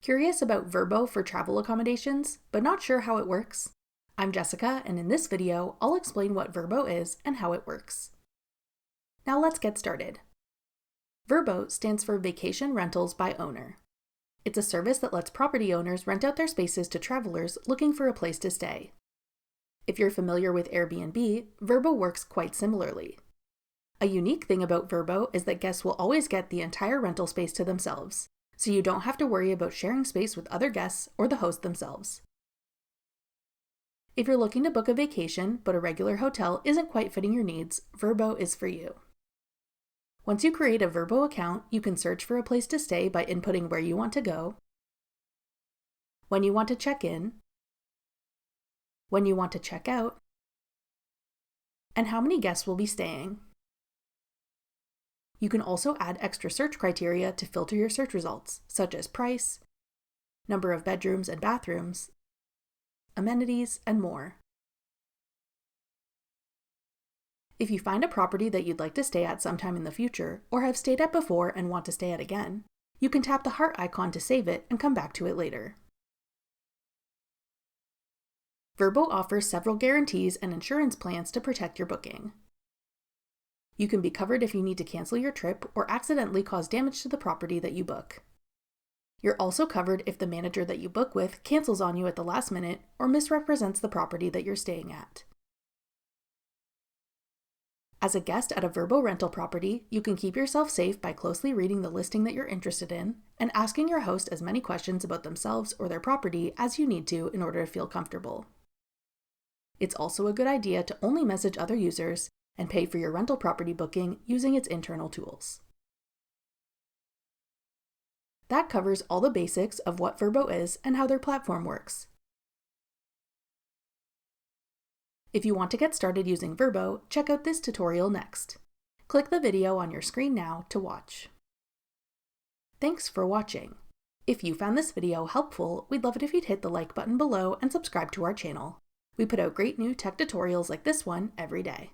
Curious about VRBO for travel accommodations, but not sure how it works? I'm Jessica, and in this video, I'll explain what VRBO is and how it works. Now let's get started. VRBO stands for Vacation Rentals by Owner. It's a service that lets property owners rent out their spaces to travelers looking for a place to stay. If you're familiar with Airbnb, VRBO works quite similarly. A unique thing about VRBO is that guests will always get the entire rental space to themselves, so you don't have to worry about sharing space with other guests or the host themselves. If you're looking to book a vacation, but a regular hotel isn't quite fitting your needs, VRBO is for you. Once you create a VRBO account, you can search for a place to stay by inputting where you want to go, when you want to check in, when you want to check out, and how many guests will be staying. You can also add extra search criteria to filter your search results, such as price, number of bedrooms and bathrooms, amenities, and more. If you find a property that you'd like to stay at sometime in the future, or have stayed at before and want to stay at again, you can tap the heart icon to save it and come back to it later. VRBO offers several guarantees and insurance plans to protect your booking. You can be covered if you need to cancel your trip or accidentally cause damage to the property that you book. You're also covered if the manager that you book with cancels on you at the last minute or misrepresents the property that you're staying at. As a guest at a VRBO rental property, you can keep yourself safe by closely reading the listing that you're interested in and asking your host as many questions about themselves or their property as you need to in order to feel comfortable. It's also a good idea to only message other users and pay for your rental property booking using its internal tools. That covers all the basics of what VRBO is and how their platform works. If you want to get started using VRBO, check out this tutorial next. Click the video on your screen now to watch. Thanks for watching. If you found this video helpful, we'd love it if you'd hit the like button below and subscribe to our channel. We put out great new tech tutorials like this one every day.